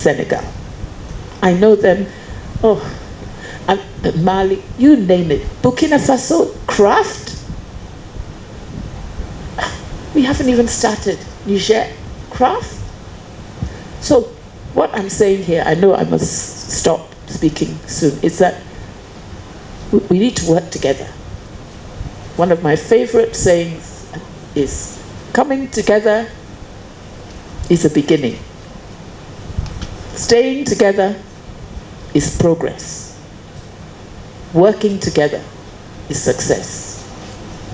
Senegal. I know them, Mali, you name it. Burkina Faso, craft. We haven't even started. Niger, craft. So what I'm saying here, I know I must stop speaking soon, is that we need to work together. One of my favorite sayings is, coming together is a beginning. Staying together is progress. Working together is success.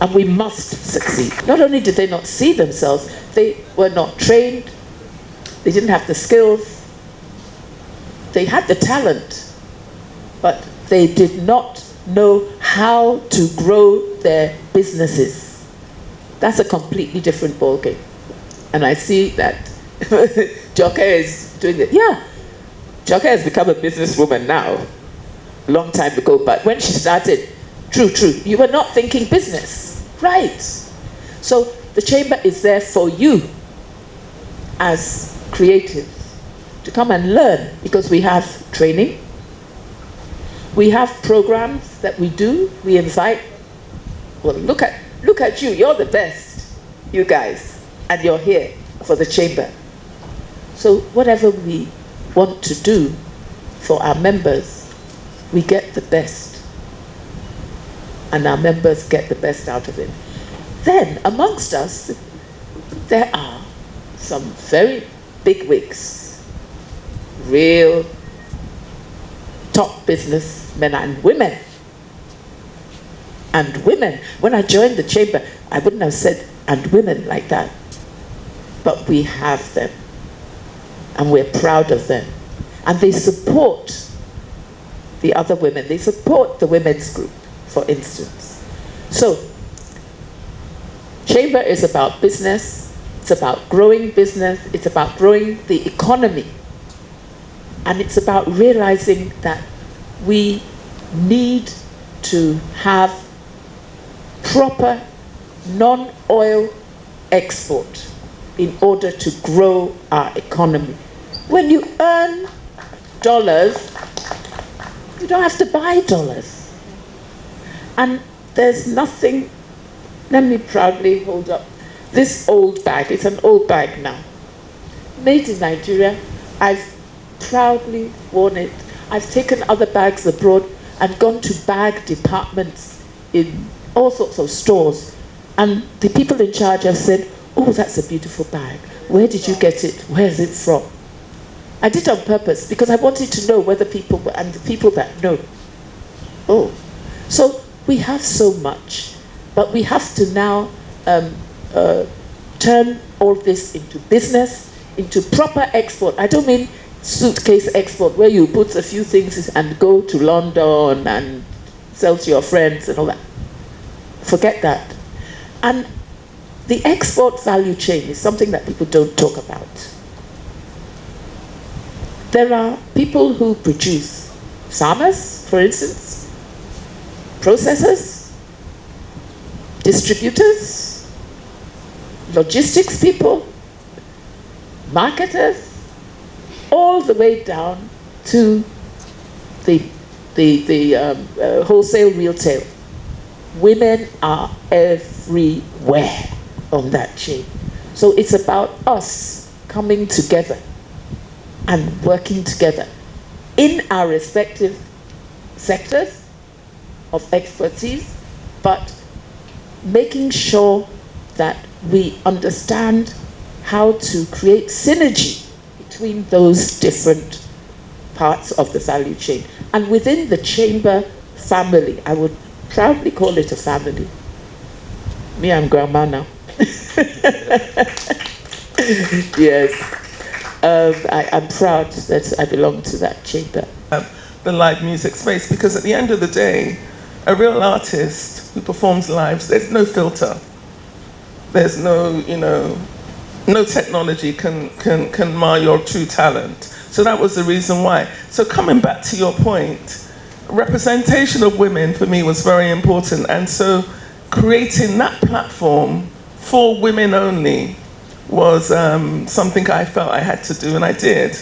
And we must succeed. Not only did they not see themselves, they were not trained, they didn't have the skills, they had the talent, but they did not know how to grow their businesses. That's a completely different ballgame. And I see that Joke is doing it. Yeah, Joke has become a businesswoman now, a long time ago, but when she started, true, you were not thinking business, right? So the chamber is there for you as creatives to come and learn, because we have training, we have programs that we do, we invite. Well, look at you, you're the best, you guys, and you're here for the chamber. So whatever we want to do for our members, we get the best, and our members get the best out of it. Then amongst us, there are some very big wigs, real top businessmen and women. And women, when I joined the chamber, I wouldn't have said and women like that. But we have them, and we're proud of them. And they support the other women. They support the women's group, for instance. So, chamber is about business, it's about growing business, it's about growing the economy. And it's about realizing that we need to have proper non-oil export in order to grow our economy. When you earn dollars, you don't have to buy dollars. And there's nothing, let me proudly hold up this old bag. It's an old bag now. Made in Nigeria. I've proudly worn it. I've taken other bags abroad and gone to bag departments in all sorts of stores. And the people in charge have said, oh, that's a beautiful bag. Where did you get it? Where is it from? I did it on purpose because I wanted to know whether people, and the people that know. Oh, so we have so much, but we have to now turn all this into business, into proper export. I don't mean suitcase export where you put a few things and go to London and sell to your friends and all that. Forget that. And the export value chain is something that people don't talk about. There are people who produce, farmers, for instance, processors, distributors, logistics people, marketers, all the way down to the wholesale retail. Women are everywhere on that chain. So it's about us coming together and working together in our respective sectors of expertise, but making sure that we understand how to create synergy between those different parts of the value chain. And within the chamber family, I would proudly call it a family. Me, I'm grandma now. Yes. I'm proud that I belong to that chamber. The live music space, because at the end of the day, a real artist who performs live, there's no filter. There's no, no technology can mar your true talent. So that was the reason why. So coming back to your point, representation of women for me was very important. And so creating that platform for women only was something I felt I had to do, and I did.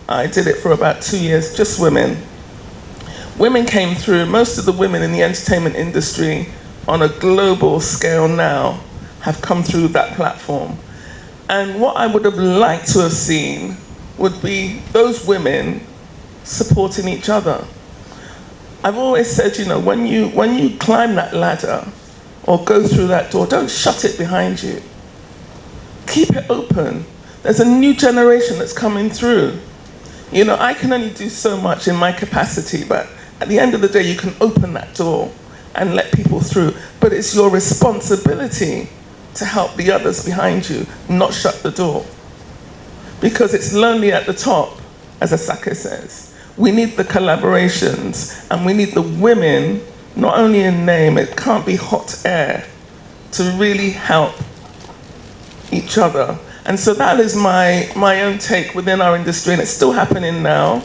I did it for about 2 years, just women. Women came through. Most of the women in the entertainment industry on a global scale now have come through that platform. And what I would have liked to have seen would be those women supporting each other. I've always said, you know, when you climb that ladder or go through that door, don't shut it behind you. Keep it open. There's a new generation that's coming through. You know, I can only do so much in my capacity, but at the end of the day, you can open that door and let people through. But it's your responsibility to help the others behind you, not shut the door. Because it's lonely at the top, as Asake says. We need the collaborations, and we need the women, not only in name, it can't be hot air, to really help each other. And so that is my own take within our industry, and it's still happening now.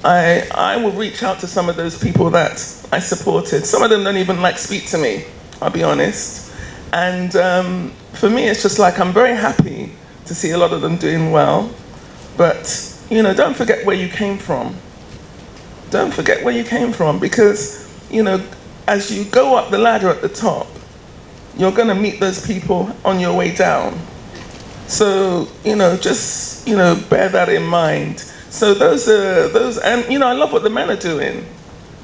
I will reach out to some of those people that I supported. Some of them don't even speak to me, I'll be honest. And for me, it's just like, I'm very happy to see a lot of them doing well. But, you know, don't forget where you came from. Don't forget where you came from, because, you know, as you go up the ladder at the top, you're going to meet those people on your way down. So, you know, just, you know, bear that in mind. So those, and, you know, I love what the men are doing.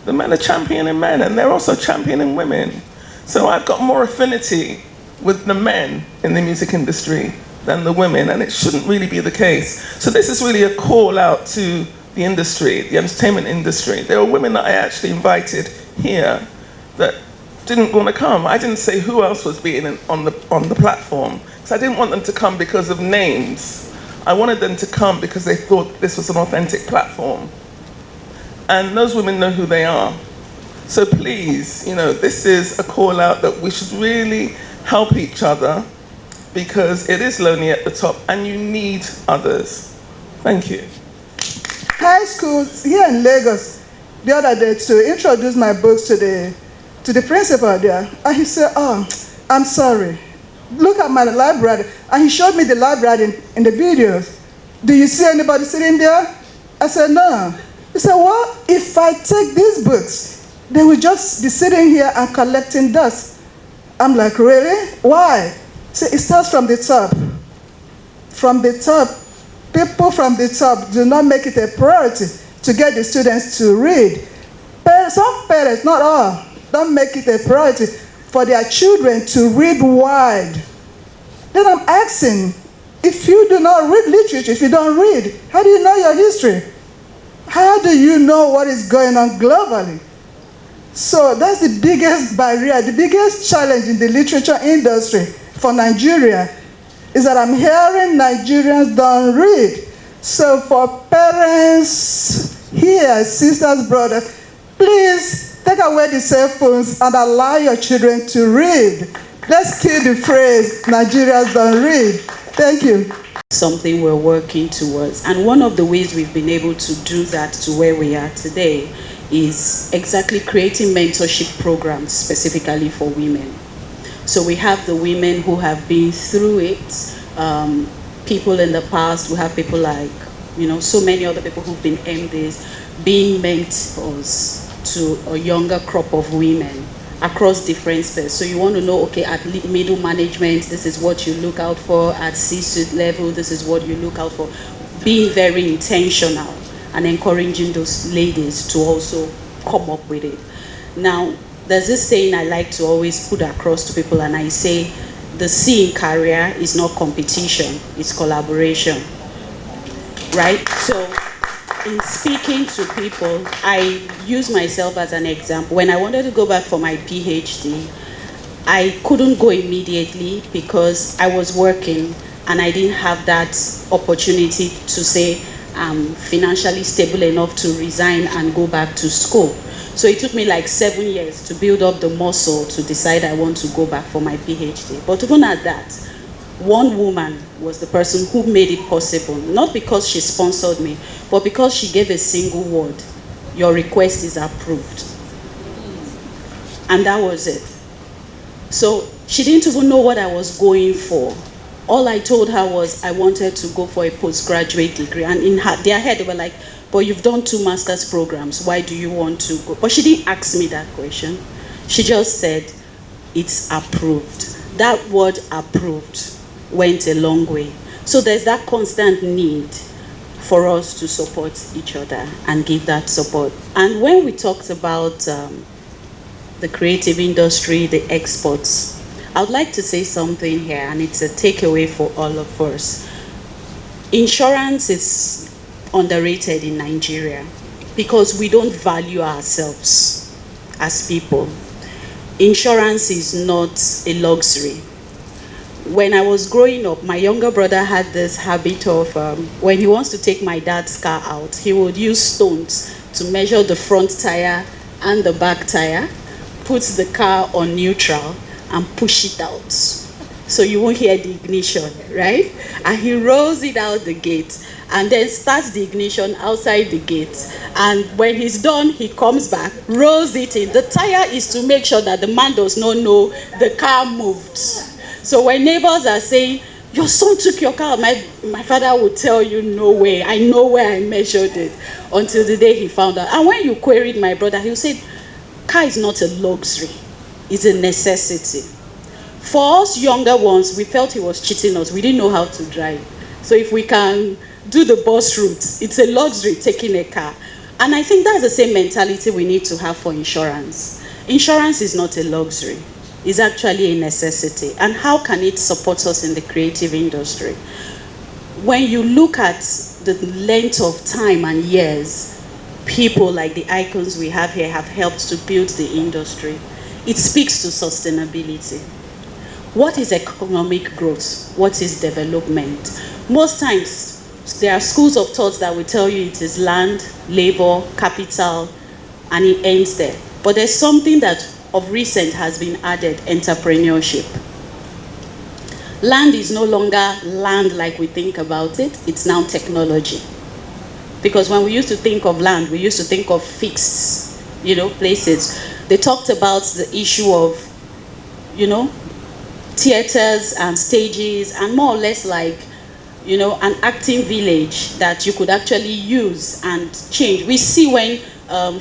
The men are championing men, and they're also championing women. So I've got more affinity with the men in the music industry than the women, and it shouldn't really be the case. So this is really a call out to the industry, the entertainment industry. There were women that I actually invited here that didn't want to come. I didn't say who else was being on the platform, because I didn't want them to come because of names. I wanted them to come because they thought this was an authentic platform. And those women know who they are. So please, you know, this is a call out that we should really help each other, because it is lonely at the top and you need others. Thank you. High schools here in Lagos the other day to introduce my books to the principal there, and he said, "Oh, I'm sorry. Look at my library." And he showed me the library in the videos. "Do you see anybody sitting there?" I said, "No." He said, "Well, if I take these books, they will just be sitting here and collecting dust." I'm like, "Really? Why?" He said, "It starts from the top. From the top. People from the top do not make it a priority to get the students to read. Some parents, not all, don't make it a priority for their children to read wide." Then I'm asking, if you do not read literature, if you don't read, how do you know your history? How do you know what is going on globally? So that's the biggest barrier, the biggest challenge in the literature industry for Nigeria, is that I'm hearing Nigerians don't read. So for parents here, sisters, brothers, please take away the cell phones and allow your children to read. Let's kill the phrase, Nigerians don't read. Thank you. Something we're working towards. And one of the ways we've been able to do that to where we are today is exactly creating mentorship programs specifically for women. So we have the women who have been through it, people in the past. We have people like, you know, so many other people who've been MDs, being mentors to a younger crop of women across different spheres. So you want to know, okay, at middle management, this is what you look out for. At C-suite level, this is what you look out for. Being very intentional and encouraging those ladies to also come up with it. Now, there's this saying I like to always put across to people, and I say, the C in career is not competition, it's collaboration, right? So in speaking to people, I use myself as an example. When I wanted to go back for my PhD, I couldn't go immediately because I was working and I didn't have that opportunity to say I'm financially stable enough to resign and go back to school. So it took me like 7 years to build up the muscle to decide I want to go back for my PhD. But even at that, one woman was the person who made it possible, not because she sponsored me, but because she gave a single word: your request is approved. And that was it. So she didn't even know what I was going for, All I told her was I wanted to go for a postgraduate degree. And in their head, they were like, but you've done 2 master's programs. Why do you want to go? But she didn't ask me that question. She just said, it's approved. That word approved went a long way. So there's that constant need for us to support each other and give that support. And when we talked about the creative industry, the exports, I would like to say something here, and it's a takeaway for all of us. Insurance is underrated in Nigeria because we don't value ourselves as people. Insurance is not a luxury. When I was growing up, my younger brother had this habit of, when he wants to take my dad's car out, he would use stones to measure the front tire and the back tire, put the car on neutral, and push it out. So you won't hear the ignition, right? And he rolls it out the gate and then starts the ignition outside the gate. And when he's done, he comes back, rolls it in. The tire is to make sure that the man does not know the car moved. So when neighbors are saying, your son took your car, my father would tell you, no way, I know where I measured it, until the day he found out. And when you queried my brother, he would say, car is not a luxury, it's a necessity. For us younger ones, we felt he was cheating us. We didn't know how to drive. So if we can do the bus route, it's a luxury taking a car. And I think that's the same mentality we need to have for insurance. Insurance is not a luxury. It's actually a necessity. And how can it support us in the creative industry? When you look at the length of time and years, people like the icons we have here have helped to build the industry. It speaks to sustainability. What is economic growth? What is development? Most times, there are schools of thought that will tell you it is land, labor, capital, and it ends there. But there's something that of recent has been added, entrepreneurship. Land is no longer land like we think about it, it's now technology. Because when we used to think of land, we used to think of fixed, places. They talked about the issue of, theaters and stages, and more or less like, an acting village that you could actually use and change. We see when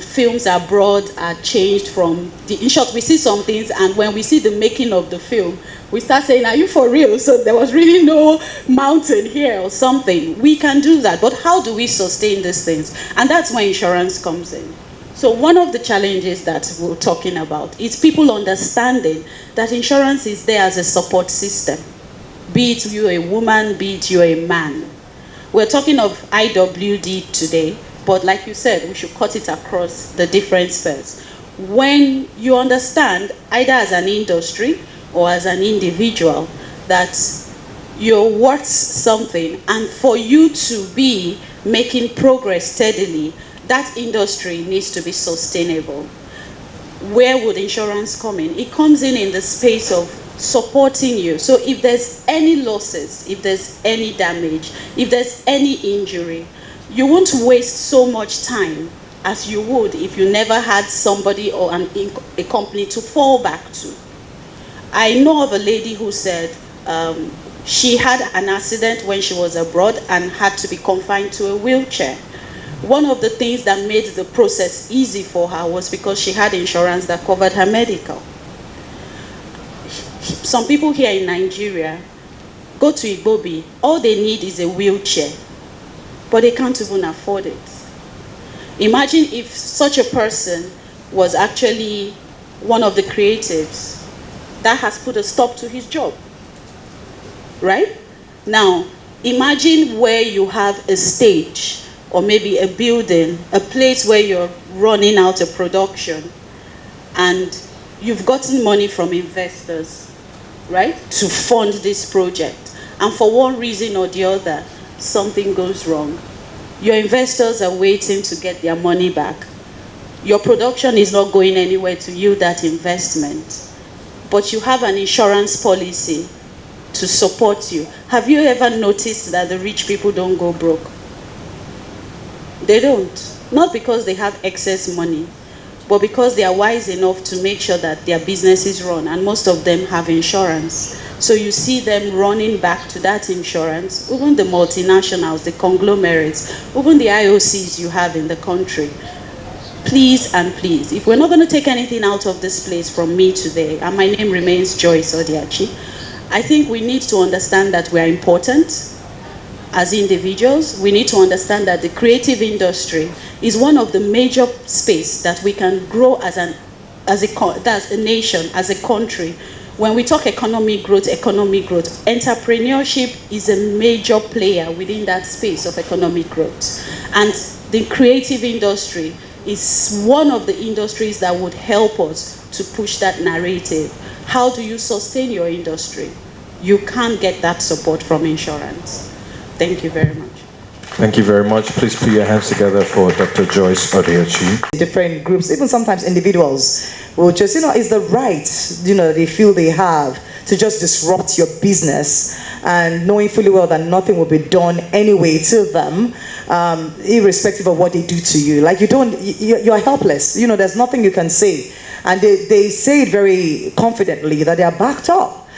films abroad are changed from, in short, we see some things, and when we see the making of the film, we start saying, are you for real? So there was really no mountain here or something. We can do that, but how do we sustain these things? And that's where insurance comes in. So one of the challenges that we're talking about is people understanding that insurance is there as a support system. Be it you're a woman, be it you're a man. We're talking of IWD today, but like you said, we should cut it across the different spheres. When you understand, either as an industry or as an individual, that you're worth something, and for you to be making progress steadily, that industry needs to be sustainable. Where would insurance come in? It comes in the space of supporting you. So if there's any losses, if there's any damage, if there's any injury, you won't waste so much time as you would if you never had somebody or a company to fall back to. I know of a lady who said she had an accident when she was abroad and had to be confined to a wheelchair. One of the things that made the process easy for her was because she had insurance that covered her medical. Some people here in Nigeria go to Igbobi, all they need is a wheelchair, but they can't even afford it. Imagine if such a person was actually one of the creatives that has put a stop to his job, right? Now, imagine where you have a stage or maybe a building, a place where you're running out a production and you've gotten money from investors, right, to fund this project. And for one reason or the other, something goes wrong. Your investors are waiting to get their money back. Your production is not going anywhere to yield that investment. But you have an insurance policy to support you. Have you ever noticed that the rich people don't go broke? They don't. Not because they have excess money, but because they are wise enough to make sure that their businesses run, and most of them have insurance. So you see them running back to that insurance, even the multinationals, the conglomerates, even the IOCs you have in the country. Please and please, if we're not going to take anything out of this place from me today, and my name remains Joyce Odiachi, I think we need to understand that we are important as individuals. We need to understand that the creative industry is one of the major spaces that we can grow as a nation, as a country. When we talk economic growth, entrepreneurship is a major player within that space of economic growth. And the creative industry is one of the industries that would help us to push that narrative. How do you sustain your industry? You can't get that support from insurance. Thank you very much. Thank you very much. Please put your hands together for Dr. Joyce Odiachi. Different groups, even sometimes individuals, will just, it's the right, they feel they have to just disrupt your business, and knowing fully well that nothing will be done anyway to them, irrespective of what they do to you. Like you're helpless. There's nothing you can say. And they say it very confidently that they are backed up.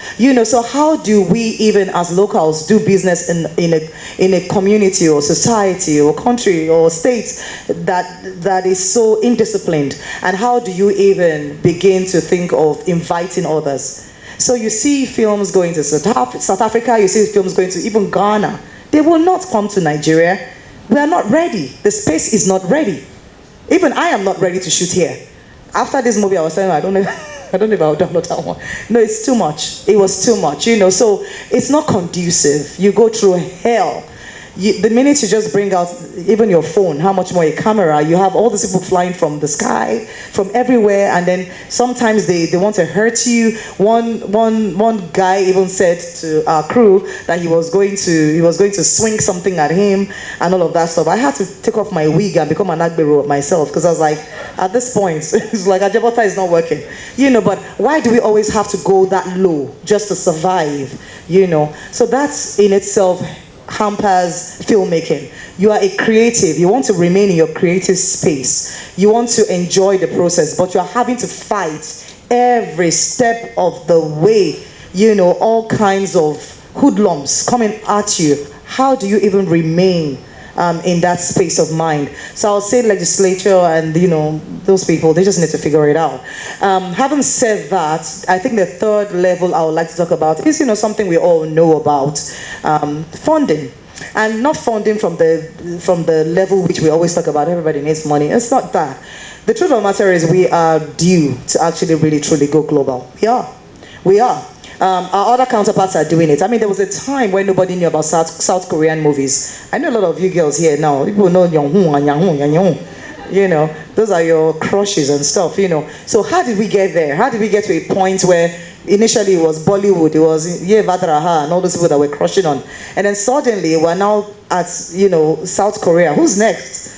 So how do we, even as locals, do business in a community or society or country or state that is so indisciplined? And how do you even begin to think of inviting others? So you see films going to South Africa, you see films going to even Ghana. They will not come to Nigeria. We are not ready. The space is not ready. Even I am not ready to shoot here. After this movie, I was saying, I don't know if I'll download that one. No, it's too much. It was too much, so it's not conducive. You go through hell. The minute you just bring out even your phone, how much more a camera, you have all these people flying from the sky, from everywhere, and then sometimes they want to hurt you. One guy even said to our crew that he was going to swing something at him and all of that stuff. I had to take off my wig and become an agbero myself, because I was like, at this point, it's like Ajabota is not working. But why do we always have to go that low just to survive? So that's in itself hampers filmmaking. You are a creative. You want to remain in your creative space. You want to enjoy the process, but you are having to fight every step of the way. All kinds of hoodlums coming at you. How do you even remain in that space of mind? So I'll say legislature and those people, they just need to figure it out. Having said that, I think the third level I would like to talk about is something we all know about, funding. And not funding from the level which we always talk about, everybody needs money. It's not that. The truth of the matter is we are due to actually really truly go global. We are. Our other counterparts are doing it. There was a time when nobody knew about South Korean movies. I know a lot of you girls here now. People know Yonghun and Yanghun. Those are your crushes and stuff. So how did we get there? How did we get to a point where initially it was Bollywood, it was Ye Vadraha and all those people that we're crushing on, and then suddenly we're now at South Korea. Who's next?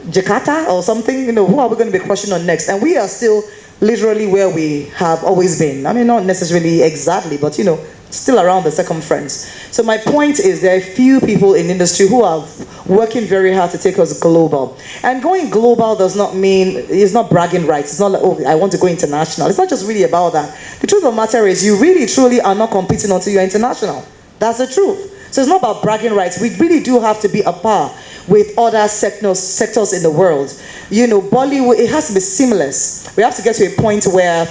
Jakarta or something? Who are we going to be crushing on next? And we are still literally where we have always been. Not necessarily exactly, but still around the circumference. So my point is there are a few people in industry who are working very hard to take us global. And going global does not mean, it's not bragging rights. It's not like, I want to go international. It's not just really about that. The truth of the matter is you really truly are not competing until you're international. That's the truth. So it's not about bragging rights. We really do have to be a par with other sectors in the world. Bollywood, it has to be seamless. We have to get to a point where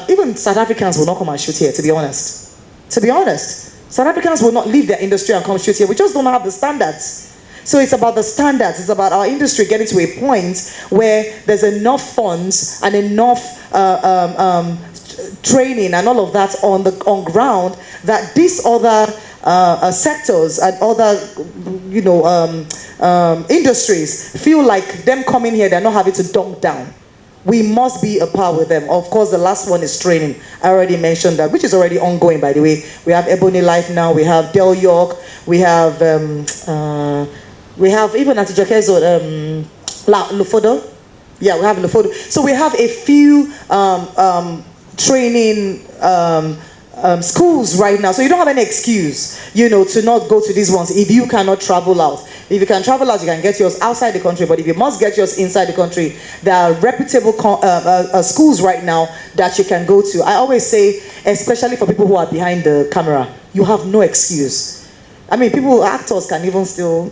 even South Africans will not come and shoot here, to be honest. South Africans will not leave their industry and come shoot here. We just don't have the standards. So it's about the standards. It's about our industry getting to a point where there's enough funds and enough training and all of that on ground that these other sectors and other industries feel like them coming here, they're not having to dunk down. We must be a par with them. Of course, the last one is training. I already mentioned that, which is already ongoing, by the way. We have Ebony Life now. We have Del York. We have even at Jokezo, Lufodo. Yeah, we have Lufodo. So we have a few training schools right now, so you don't have any excuse, to not go to these ones if you cannot travel out. If you can travel out, you can get yours outside the country, but if you must get yours inside the country, there are reputable schools right now that you can go to. I always say, especially for people who are behind the camera, you have no excuse. I mean, actors can even still,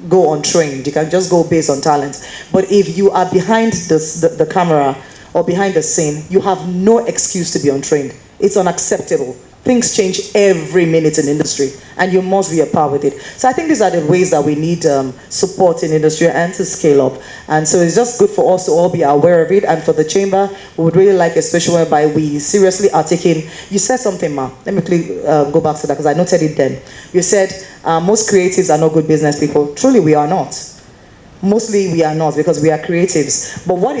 go untrained. You can just go based on talent. But if you are behind the camera or behind the scene, you have no excuse to be untrained. It's unacceptable. Things change every minute in industry, and you must be a part with it. So I think these are the ways that we need support in industry and to scale up. And so it's just good for us to all be aware of it. And for the chamber, we would really like a situation whereby we seriously are taking. You said something, Ma. Let me quickly go back to that because I noted it then. You said most creatives are not good business people. Truly, we are not. Mostly we are not, because we are creatives. But what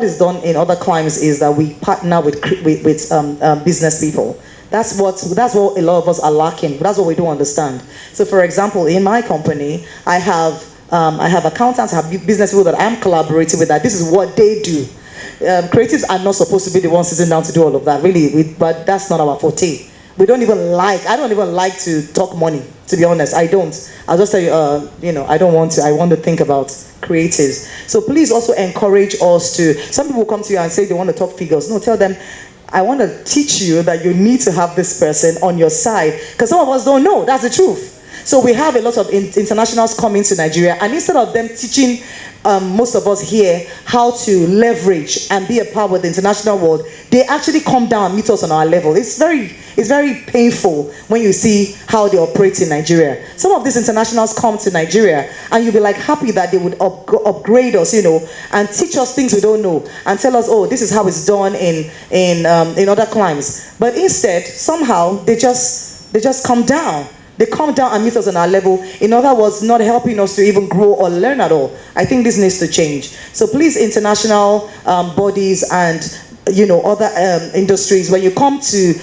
is done in other climes is that we partner with business people. That's what a lot of us are lacking. That's what we don't understand. So, for example, in my company, I have accountants, I have business people that I'm collaborating with. That this is what they do. Creatives are not supposed to be the ones sitting down to do all of that, really. But that's not our forte. I don't even like to talk money, to be honest. I don't. I'll just tell you, I don't want to. I want to think about creatives. So please also encourage us to, some people come to you and say they want to talk figures. No, tell them, I want to teach you that you need to have this person on your side. Because some of us don't know. That's the truth. So we have a lot of internationals coming to Nigeria, and instead of them teaching most of us here how to leverage and be a part with the international world, they actually come down and meet us on our level. It's very painful when you see how they operate in Nigeria. Some of these internationals come to Nigeria, and you'll be like happy that they would upgrade us, and teach us things we don't know, and tell us, oh, this is how it's done in other climes. But instead, somehow they just come down. They come down and meet us on our level. In other words, not helping us to even grow or learn at all. I think this needs to change. So please, international bodies and other industries, when you come to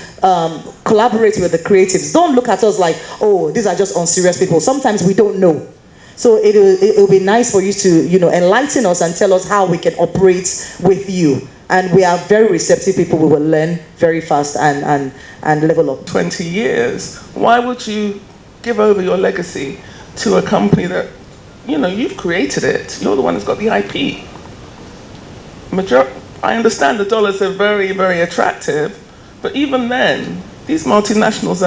collaborate with the creatives, don't look at us like, oh, these are just unserious people. Sometimes we don't know. So it'll be nice for you to enlighten us and tell us how we can operate with you. And we are very receptive people. We will learn very fast and level up. 20 years. Why would you give over your legacy to a company that, you've created it? You're the one that's got the IP. I understand the dollars are very, very attractive, but even then, these multinationals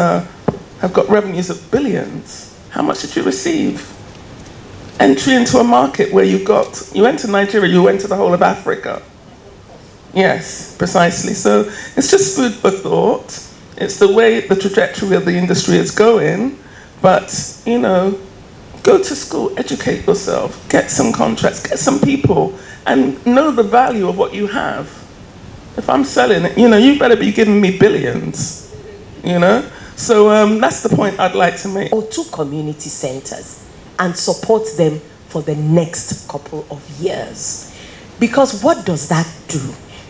have got revenues of billions. How much did you receive? Entry into a market where you enter Nigeria, you enter the whole of Africa. Yes, precisely. So it's just food for thought. It's the way the trajectory of the industry is going. But, go to school, educate yourself, get some contracts, get some people, and know the value of what you have. If I'm selling it, you better be giving me billions, So that's the point I'd like to make. Or 2 community centers and support them for the next couple of years. Because what does that do?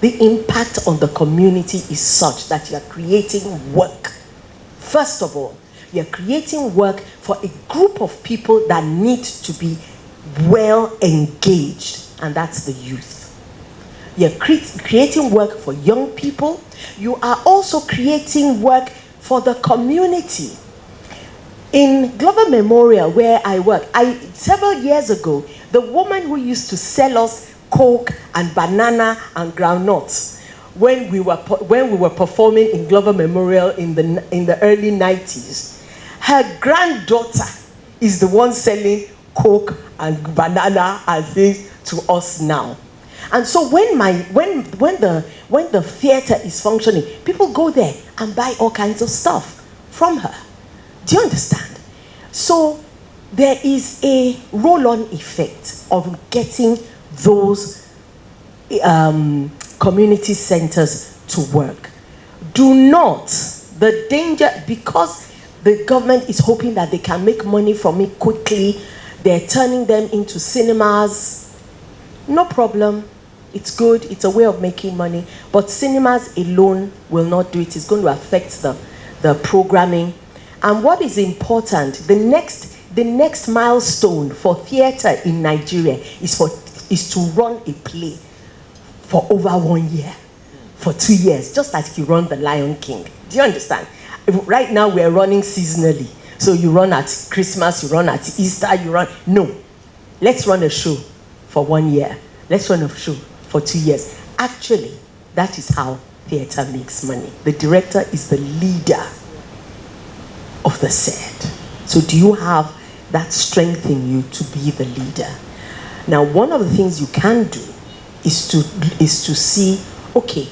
The impact on the community is such that you're creating work. First of all, you're creating work for a group of people that need to be well engaged, and that's the youth. You're creating work for young people. You are also creating work for the community. In Glover Memorial, where I work, several years ago, the woman who used to sell us Coke and banana and groundnuts when we were performing in Glover Memorial in the early 90s, her granddaughter is the one selling Coke and banana and things to us now. And so when the theater is functioning, people go there and buy all kinds of stuff from her. Do you understand? So there is a roll-on effect of getting those community centers to work. Do not, the danger, because the government is hoping that they can make money from it quickly, they're turning them into cinemas. No problem. It's good. It's a way of making money. But cinemas alone will not do it. It's going to affect the programming. And what is important, the next milestone for theater in Nigeria is to run a play for over 1 year. for 2 years, just like you run the Lion King. Do you understand? Right now we are running seasonally. So you run at Christmas, you run at Easter, you run. No. Let's run a show for 1 year. Let's run a show for 2 years. Actually, that is how theater makes money. The director is the leader of the set. So do you have that strength in you to be the leader? Now, one of the things you can do is to see, okay,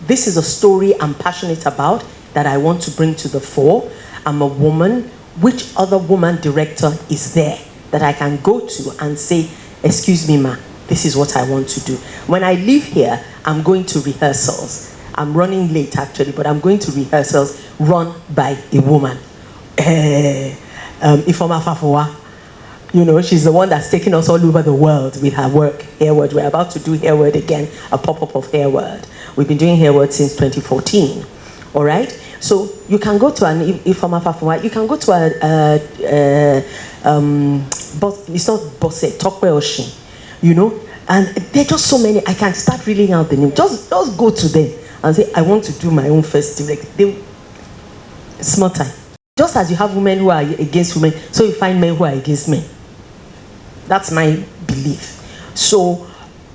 this is a story I'm passionate about that I want to bring to the fore. I'm a woman. Which other woman director is there that I can go to and say, excuse me, ma, this is what I want to do. When I leave here, I'm going to rehearsals. I'm running late actually, but I'm going to rehearsals run by a woman. Offoha Offoha. You know, she's the one that's taking us all over the world with her work, Hairword. We're about to do Hairword again, a pop-up of Hairword. We've been doing Hairword since 2014, all right? So you can go to an Offoha Offoha, you can go to but it's not Bosse, Toki Oshin, you know? And there are just so many, I can start reading out the name. Just go to them and say, I want to do my own first direct. It's not time. Just as you have women who are against women, so you find men who are against men. That's my belief. So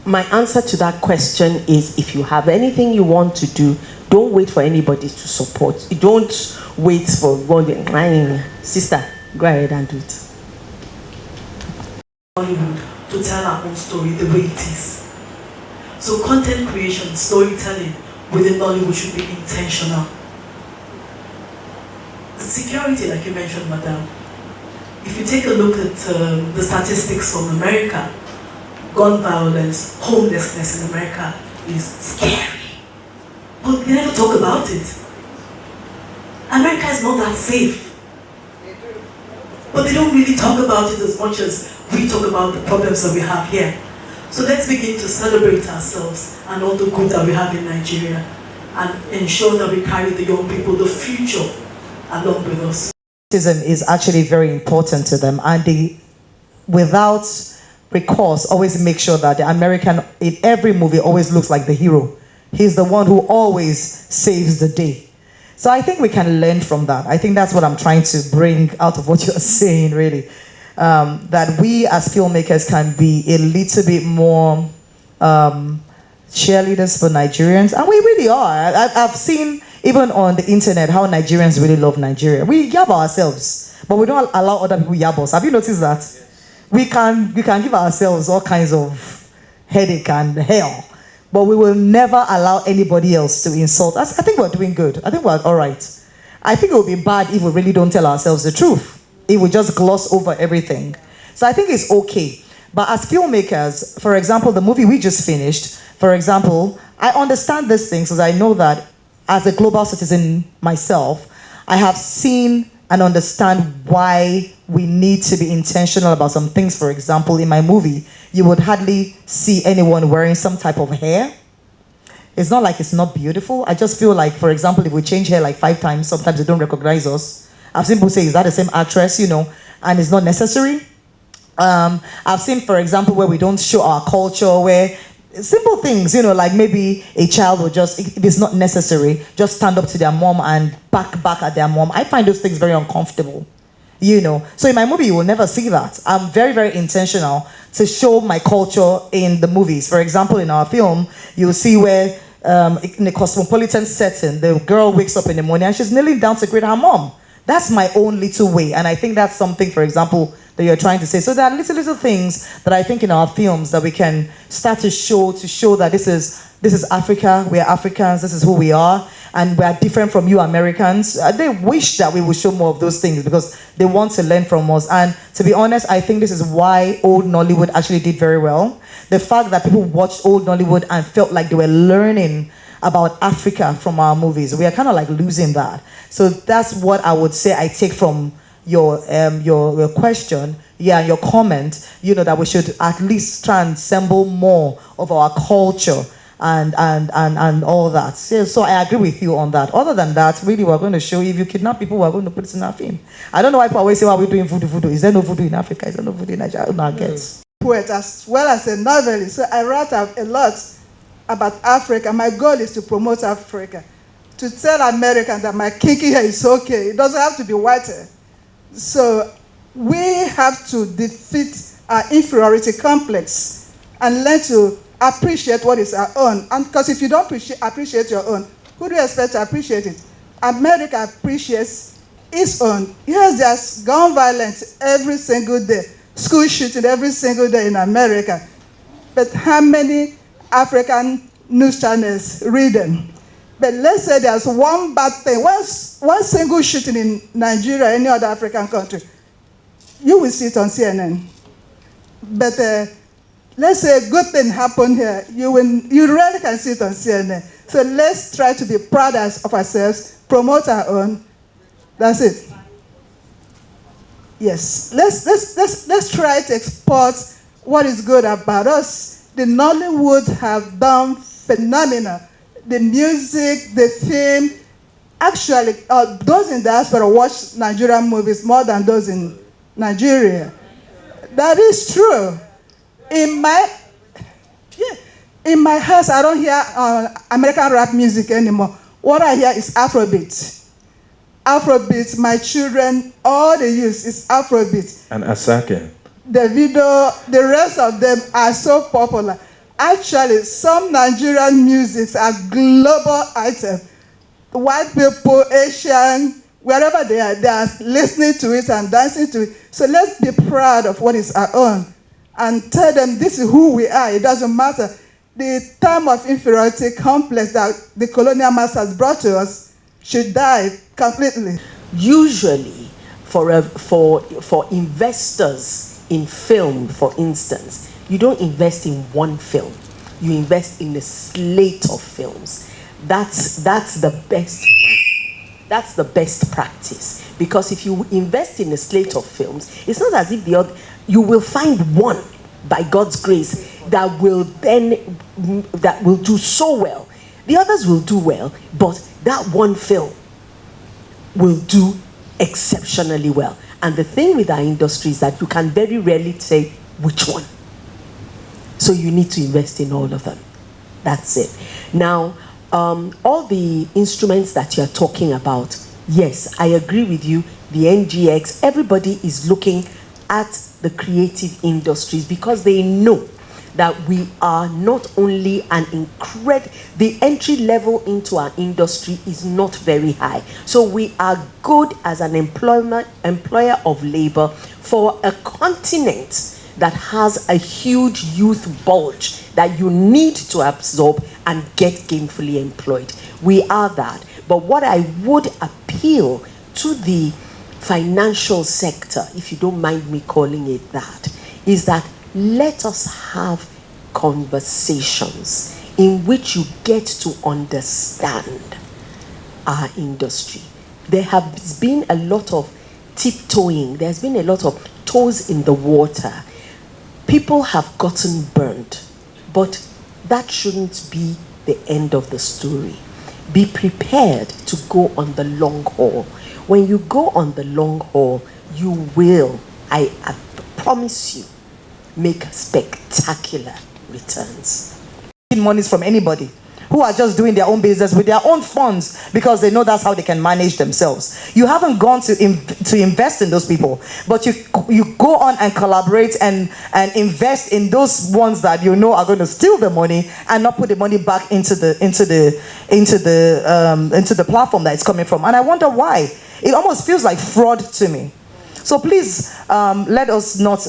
my answer to that question is, if you have anything you want to do, don't wait for anybody to support. You don't wait for one. Sister, go ahead and do it. Nollywood to tell our own story the way it is. So content creation, storytelling within Nollywood should be intentional. The security, like you mentioned, madam, if you take a look at the statistics from America, gun violence, homelessness in America is scary. But they never talk about it. America is not that safe. But they don't really talk about it as much as we talk about the problems that we have here. So let's begin to celebrate ourselves and all the good that we have in Nigeria and ensure that we carry the young people, the future, along with us. Racism is actually very important to them, and they, without recourse, always make sure that the American in every movie always looks like the hero. He's the one who always saves the day. So I think we can learn from that. I think that's what I'm trying to bring out of what you're saying, really. That we as filmmakers can be a little bit more cheerleaders for Nigerians, and we really are. I've seen even on the internet how Nigerians really love Nigeria. We yab ourselves, but we don't allow other people yab us. Have you noticed that? Yes. We can give ourselves all kinds of headache and hell, but we will never allow anybody else to insult us. I think we're doing good. I think we're all right. I think it would be bad if we really don't tell ourselves the truth. It would just gloss over everything. So I think it's okay. But as filmmakers, for example, the movie we just finished, for example, I understand these things because I know that as a global citizen myself, I have seen and understand why we need to be intentional about some things. For example, in my movie, you would hardly see anyone wearing some type of hair. It's not like it's not beautiful. I just feel like, for example, if we change hair like 5 times, sometimes they don't recognize us. I've seen people say, is that the same actress, you know, and it's not necessary. I've seen, for example, where we don't show our culture, where simple things, you know, like maybe a child will just, if it's not necessary, just stand up to their mom and back at their mom. I find those things very uncomfortable, you know. So in my movie, you will never see that. I'm very, very intentional to show my culture in the movies. For example, in our film, you'll see where in a cosmopolitan setting, the girl wakes up in the morning and she's kneeling down to greet her mom. That's my own little way. And I think that's something, for example, that you're trying to say. So there are little things that I think in our films that we can start to show that this is Africa, we are Africans, this is who we are, and we are different from you Americans. They wish that we would show more of those things because they want to learn from us. And to be honest, I think this is why old Nollywood actually did very well. The fact that people watched old Nollywood and felt like they were learning about Africa from our movies. We are kind of like losing that. So that's what I would say I take from your question, your comment, you know, that we should at least try and assemble more of our culture and all that. So I agree with you on that. Other than that, really, we're going to show you, if you kidnap people, we're going to put it in our film. I don't know why people always say, why are we doing voodoo? Is there no voodoo in Africa? Is there no voodoo in Nigeria? No, I guess. Poet as well as a novelist, so I write a lot about Africa. My goal is to promote Africa, to tell Americans that my kinky hair is okay. It doesn't have to be white hair. So we have to defeat our inferiority complex and learn to appreciate what is our own. And because if you don't appreciate your own, who do you expect to appreciate it? America appreciates its own. Yes, there's gun violence every single day, school shooting every single day in America. But how many African news channels read them? But let's say there's one bad thing, one single shooting in Nigeria, any other African country, you will see it on CNN. But let's say a good thing happened here, you rarely can see it on CNN. So let's try to be proud of ourselves, promote our own. That's it. Yes, let's try to export what is good about us. The Nollywood have done phenomenal. The music, the theme, actually, those in diaspora watch Nigerian movies more than those in Nigeria. That is true. In my house, I don't hear American rap music anymore. What I hear is Afrobeat. Afrobeat, my children, all they use is Afrobeat. And Asake. The video, the rest of them are so popular. Actually, some Nigerian musics are global items. White people, Asian, wherever they are listening to it and dancing to it. So let's be proud of what is our own and tell them this is who we are. It doesn't matter. The time of inferiority complex that the colonial masters brought to us should die completely. Usually, for investors in film, for instance, you don't invest in one film. You invest in a slate of films. That's the best. That's the best practice, because if you invest in a slate of films, it's not as if you will find one by God's grace that will do so well. The others will do well, but that one film will do exceptionally well. And the thing with our industry is that you can very rarely say which one. So you need to invest in all of them. That's it. Now, all the instruments that you're talking about, yes, I agree with you. The NGX, everybody is looking at the creative industries because they know that we are not only the entry level into our industry is not very high. So we are good as an employer of labor for a continent that has a huge youth bulge that you need to absorb and get gainfully employed. We are that. But what I would appeal to the financial sector, if you don't mind me calling it that, is that let us have conversations in which you get to understand our industry. There has been a lot of tiptoeing. There's been a lot of toes in the water. People have gotten burned, but that shouldn't be the end of the story. Be prepared to go on the long haul. When you go on the long haul, you will, I promise you, make spectacular returns. Monies from anybody who are just doing their own business with their own funds because they know that's how they can manage themselves. You haven't gone to invest in those people, but you go on and collaborate and invest in those ones that you know are going to steal the money and not put the money back into the platform that it's coming from. And I wonder why. It almost feels like fraud to me. So please, let us not.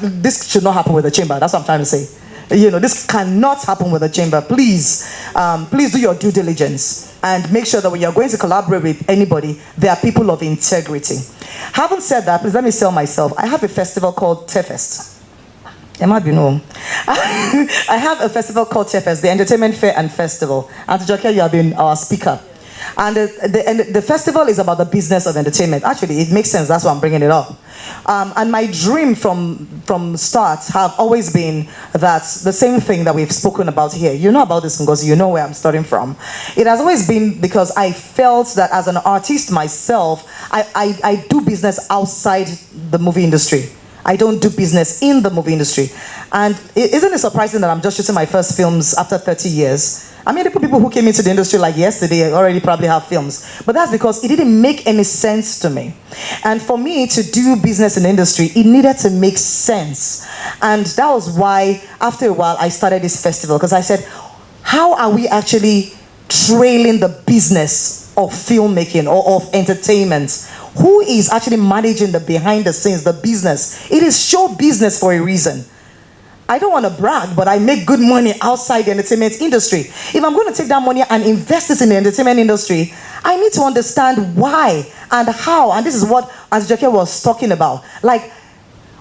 This should not happen with the chamber. That's what I'm trying to say. You know, this cannot happen with the chamber. Please, please do your due diligence and make sure that when you're going to collaborate with anybody, there are people of integrity. Having said that, please let me sell myself. I have a festival called Tefest. It might be known. I have a festival called Tefest, the Entertainment Fair and Festival. And Toki, you have been our speaker. And the festival is about the business of entertainment. Actually, it makes sense. That's why I'm bringing it up. And my dream from start have always been that the same thing that we've spoken about here. You know about this because you know where I'm starting from. It has always been because I felt that as an artist myself, I do business outside the movie industry. I don't do business in the movie industry. And isn't it surprising that I'm just shooting my first films after 30 years? I mean, the people who came into the industry like yesterday already probably have films. But that's because it didn't make any sense to me. And for me to do business in the industry, it needed to make sense. And that was why, after a while, I started this festival. Because I said, how are we actually trailing the business of filmmaking or of entertainment? Who is actually managing the behind the scenes, the business? It is show business for a reason. I don't want to brag, but I make good money outside the entertainment industry. If I'm going to take that money and invest it in the entertainment industry, I need to understand why and how. And this is what Joke was talking about. Like,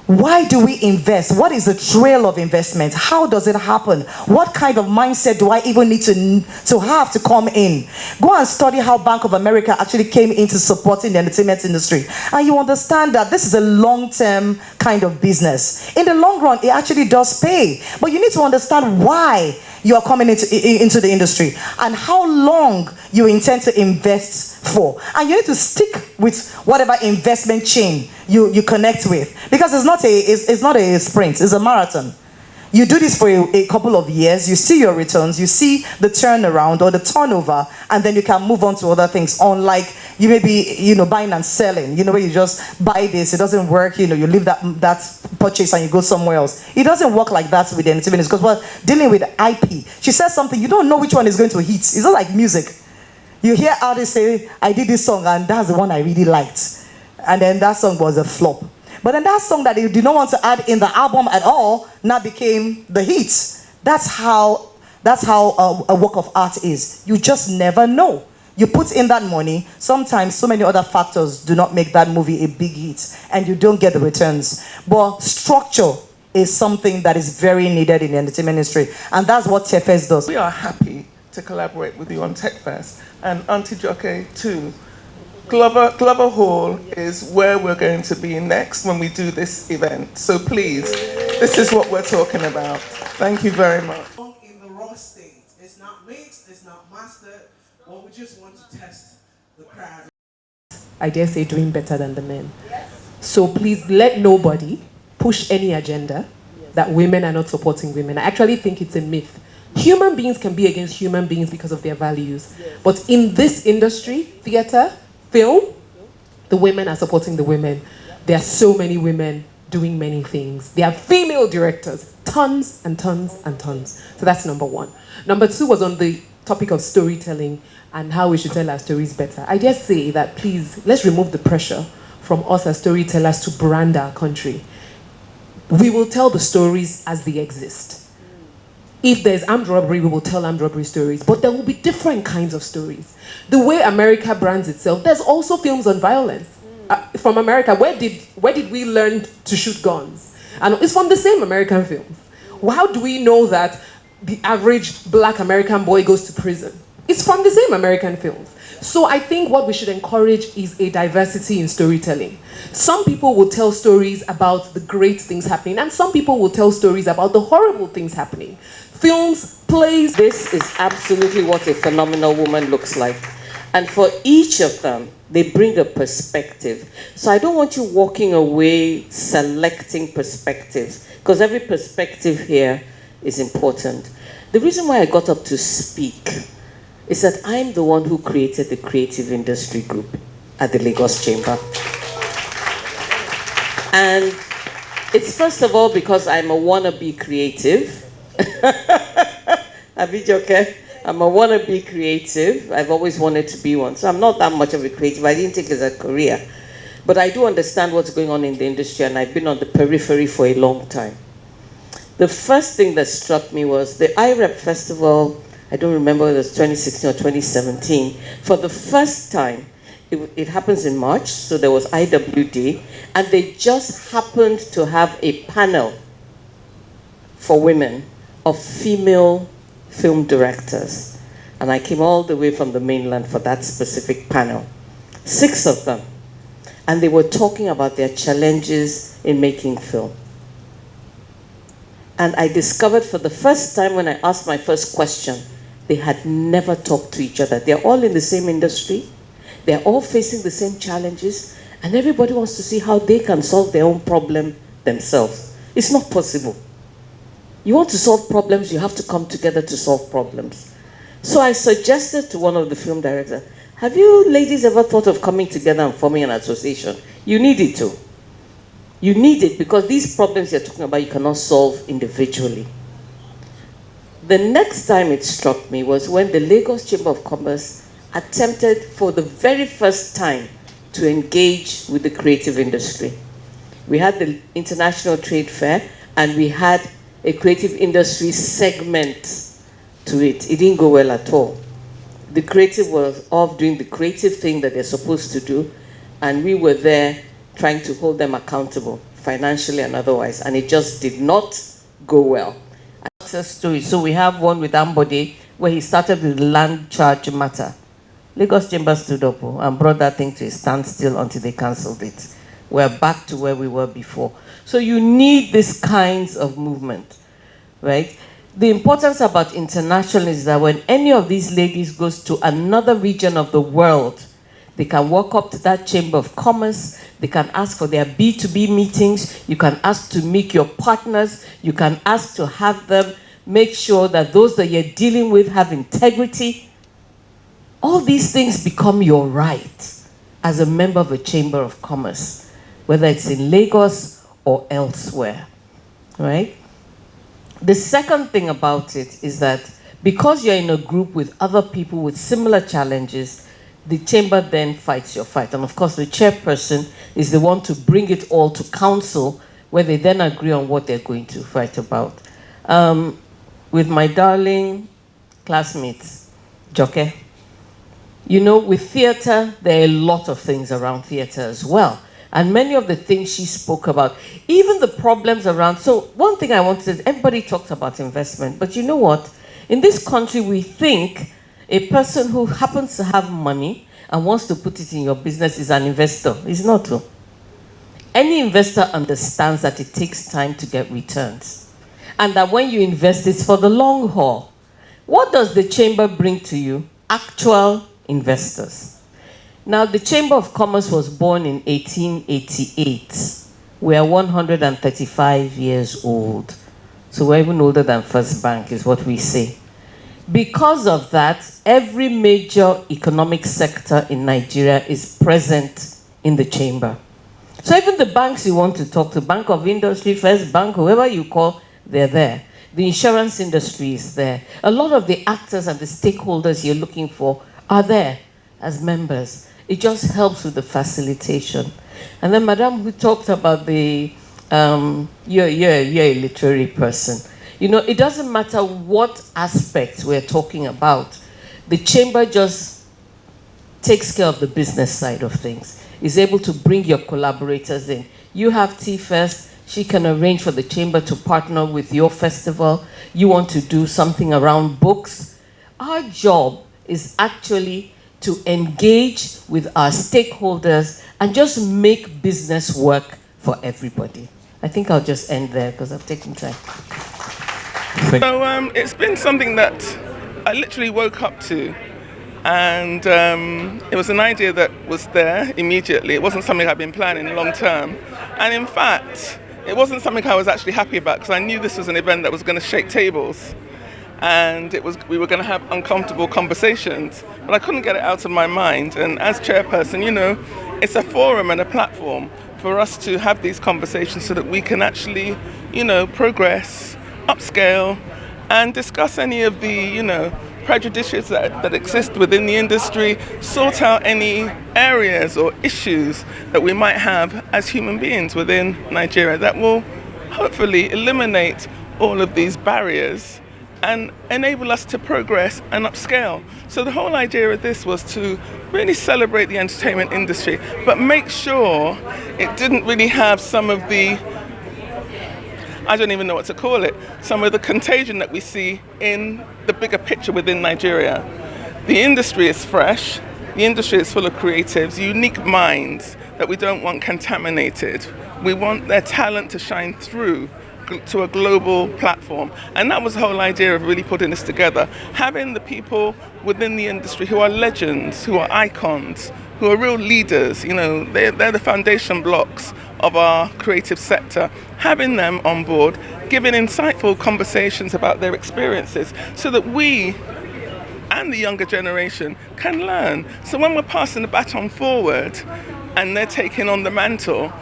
why do we invest? What is the trail of investment? How does it happen? What kind of mindset do I even need to have to come in? Go and study how Bank of America actually came into supporting the entertainment industry. And you understand that this is a long-term kind of business. In the long run, it actually does pay. But you need to understand why you are coming into the industry and how long you intend to invest for. And you need to stick with whatever investment chain you connect with. Because it's not a sprint, it's a marathon. You do this for a couple of years, you see your returns, you see the turnaround or the turnover, and then you can move on to other things. Unlike you may be, buying and selling, where you just buy this, it doesn't work, you leave that purchase and you go somewhere else. It doesn't work like that with the entertainment because we're dealing with IP. She says something, you don't know which one is going to hit. It's not like music. You hear artists say, I did this song and that's the one I really liked. And then that song was a flop. But then that song that you did not want to add in the album at all now became the hit. That's how a work of art is. You just never know. You put in that money, sometimes so many other factors do not make that movie a big hit and you don't get the returns. But structure is something that is very needed in the entertainment industry. And that's what TechFest does. We are happy to collaborate with you on TechFest and Auntie Joke too. Glover Hall is where we're going to be next when we do this event. So please, this is what we're talking about. Thank you very much. In the raw state, it's not mixed, it's not mastered. Well, we just want to test the crowd. I dare say doing better than the men. Yes. So please let nobody push any agenda that women are not supporting women. I actually think it's a myth. Human beings can be against human beings because of their values. Yes. But in this industry, theater, film, the women are supporting the women. There are so many women doing many things. There are female directors, tons and tons and tons. So that's number one. Number two was on the topic of storytelling and how we should tell our stories better. I dare say that please, let's remove the pressure from us as storytellers to brand our country. We will tell the stories as they exist. If there's armed robbery, we will tell armed robbery stories. But there will be different kinds of stories. The way America brands itself, there's also films on violence. From America, where did we learn to shoot guns? And it's from the same American films. How do we know that the average black American boy goes to prison? It's from the same American films. So I think what we should encourage is a diversity in storytelling. Some people will tell stories about the great things happening, and some people will tell stories about the horrible things happening. Films, plays. This is absolutely what a phenomenal woman looks like. And for each of them, they bring a perspective. So I don't want you walking away selecting perspectives, because every perspective here is important. The reason why I got up to speak is that I'm the one who created the Creative Industry Group at the Lagos Chamber. And it's first of all because I'm a wannabe creative. Abijoke, I'm a wannabe creative. I've always wanted to be one. So I'm not that much of a creative. I didn't take it as a career. But I do understand what's going on in the industry, and I've been on the periphery for a long time. The first thing that struck me was the IREP Festival. I don't remember whether it was 2016 or 2017. For the first time, it happens in March, so there was IWD, and they just happened to have a panel for women of female film directors. And I came all the way from the mainland for that specific panel. 6 of them. And they were talking about their challenges in making film. And I discovered for the first time when I asked my first question, they had never talked to each other. They're all in the same industry. They're all facing the same challenges. And everybody wants to see how they can solve their own problem themselves. It's not possible. You want to solve problems, you have to come together to solve problems. So I suggested to one of the film directors, have you ladies ever thought of coming together and forming an association? You need it to. You need it because these problems you're talking about you cannot solve individually. The next time it struck me was when the Lagos Chamber of Commerce attempted for the very first time to engage with the creative industry. We had the International Trade Fair and we had a creative industry segment to it. It didn't go well at all. The creative was off doing the creative thing that they're supposed to do, and we were there trying to hold them accountable, financially and otherwise, and it just did not go well. Story. So we have one with Ambode, where he started with the land charge matter. Lagos Chamber stood up and brought that thing to a standstill until they cancelled it. We're back to where we were before. So you need these kinds of movement, right? The importance about international is that when any of these ladies goes to another region of the world, they can walk up to that Chamber of Commerce, they can ask for their B2B meetings, you can ask to meet your partners, you can ask to have them make sure that those that you're dealing with have integrity. All these things become your right as a member of a Chamber of Commerce, whether it's in Lagos or elsewhere, right? The second thing about it is that because you're in a group with other people with similar challenges, the chamber then fights your fight. And of course, the chairperson is the one to bring it all to council, where they then agree on what they're going to fight about. With my darling classmates, Joke, you know, with theater, there are a lot of things around theater as well. And many of the things she spoke about, even the problems around, so one thing I wanted, everybody talked about investment, but you know what? In this country, we think a person who happens to have money and wants to put it in your business is an investor. It's not true. Any investor understands that it takes time to get returns. And that when you invest, it's for the long haul. What does the chamber bring to you? Actual investors. Now, the Chamber of Commerce was born in 1888. We are 135 years old. So we're even older than First Bank, is what we say. Because of that, every major economic sector in Nigeria is present in the chamber. So even the banks you want to talk to, Bank of Industry, First Bank, whoever you call, they're there. The insurance industry is there. A lot of the actors and the stakeholders you're looking for are there as members. It just helps with the facilitation. And then Madame, who talked about the, you're a literary person. You know, it doesn't matter what aspect we're talking about. The chamber just takes care of the business side of things. Is able to bring your collaborators in. You have tea first. She can arrange for the chamber to partner with your festival. You want to do something around books. Our job is actually to engage with our stakeholders and just make business work for everybody. I think I'll just end there because I've taken time. So it's been something that I literally woke up to, and it was an idea that was there immediately. It wasn't something I'd been planning long term, and in fact it wasn't something I was actually happy about, because I knew this was an event that was going to shake tables, and we were going to have uncomfortable conversations, but I couldn't get it out of my mind. And as chairperson, you know, it's a forum and a platform for us to have these conversations so that we can actually, you know, progress, upscale, and discuss any of the, you know, prejudices that exist within the industry, sort out any areas or issues that we might have as human beings within Nigeria that will hopefully eliminate all of these barriers and enable us to progress and upscale. So the whole idea of this was to really celebrate the entertainment industry, but make sure it didn't really have some of the, I don't even know what to call it, some of the contagion that we see in the bigger picture within Nigeria. The industry is fresh, the industry is full of creatives, unique minds that we don't want contaminated. We want their talent to shine through to a global platform. And that was the whole idea of really putting this together. Having the people within the industry who are legends, who are icons, who are real leaders, you know, they're the foundation blocks of our creative sector. Having them on board, giving insightful conversations about their experiences so that we and the younger generation can learn. So when we're passing the baton forward and they're taking on the mantle,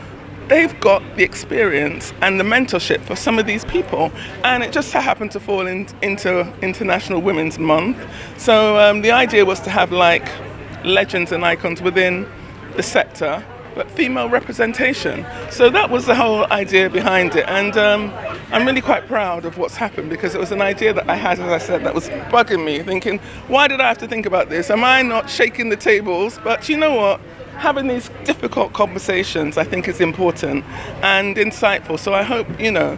they've got the experience and the mentorship for some of these people. And it just so happened to fall into International Women's Month. So the idea was to have like legends and icons within the sector, but female representation. So that was the whole idea behind it. And I'm really quite proud of what's happened, because it was an idea that I had, as I said, that was bugging me, thinking, why did I have to think about this? Am I not shaking the tables? But you know what? Having these difficult conversations, I think, is important and insightful. So I hope, you know,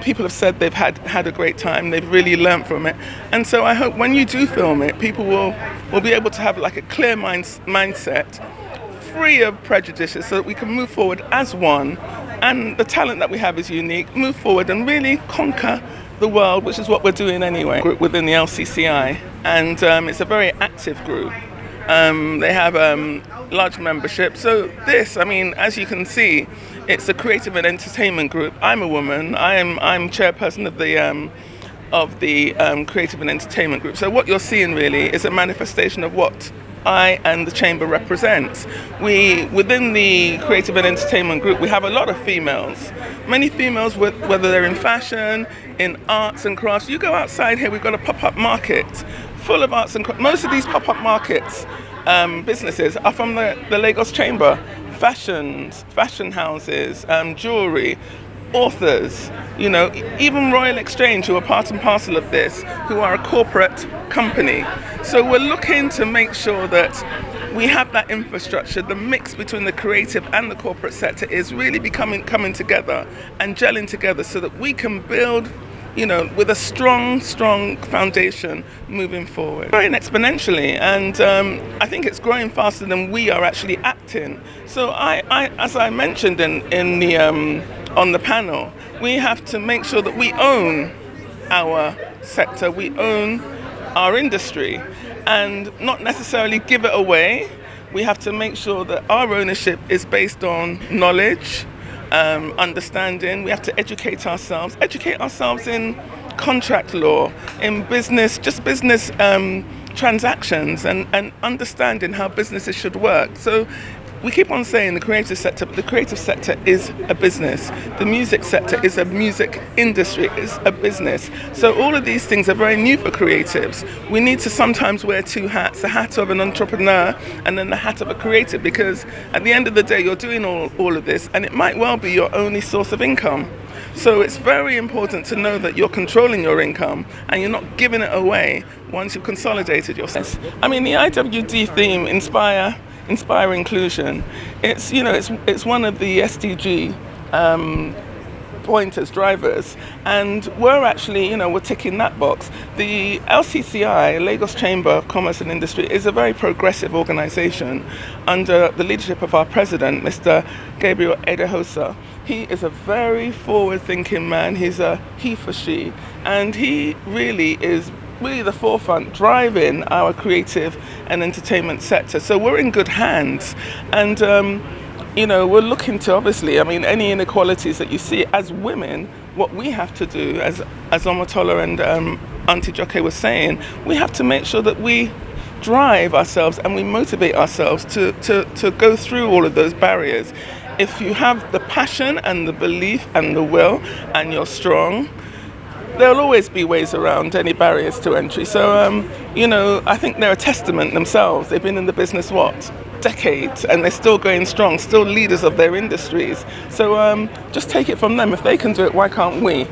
people have said they've had a great time, they've really learned from it. And so I hope when you do film it, people will be able to have like a clear mindset, free of prejudices, so that we can move forward as one. And the talent that we have is unique. Move forward and really conquer the world, which is what we're doing anyway, within the LCCI. And it's a very active group. They have large membership. So this, I mean, as you can see, it's a creative and entertainment group. I'm a woman. I'm chairperson of the creative and entertainment group. So what you're seeing really is a manifestation of what I and the Chamber represents. Within the creative and entertainment group, we have a lot of females. Many females, whether they're in fashion, in arts and crafts. You go outside here, we've got a pop-up market full of arts and crafts. Most of these pop-up markets, businesses, are from the Lagos Chamber. Fashion houses, jewellery, authors, you know, even Royal Exchange, who are part and parcel of this, who are a corporate company. So we're looking to make sure that we have that infrastructure. The mix between the creative and the corporate sector is really coming together and gelling together, so that we can build, you know, with a strong foundation moving forward. Growing exponentially, and I think it's growing faster than we are actually acting. So I as I mentioned in the on the panel, we have to make sure that we own our sector, we own our industry, and not necessarily give it away. We have to make sure that our ownership is based on knowledge, understanding. We have to educate ourselves in contract law, in business, just business transactions, and understanding how businesses should work. So we keep on saying the creative sector, but the creative sector is a business. The music sector is a music industry, is a business. So all of these things are very new for creatives. We need to sometimes wear two hats, the hat of an entrepreneur and then the hat of a creative, because at the end of the day, you're doing all of this, and it might well be your only source of income. So it's very important to know that you're controlling your income and you're not giving it away once you've consolidated yourself. I mean, the IWD theme, Inspire Inclusion, it's, you know, it's one of the SDG pointers, drivers, and we're actually, you know, we're ticking that box. The LCCI, Lagos Chamber of Commerce and Industry, is a very progressive organization under the leadership of our president, Mr. Gabriel Edehosa. He is a very forward-thinking man. He's a he for she, and he really is the forefront driving our creative and entertainment sector. So we're in good hands, and you know, we're looking to, obviously, I mean, any inequalities that you see as women, what we have to do, as OMOTOLA and Auntie Joke was saying, we have to make sure that we drive ourselves and we motivate ourselves to go through all of those barriers. If you have the passion and the belief and the will and you're strong, there'll always be ways around any barriers to entry. So, you know, I think they're a testament themselves. They've been in the business, decades, and they're still going strong, still leaders of their industries. So just take it from them. If they can do it, why can't we?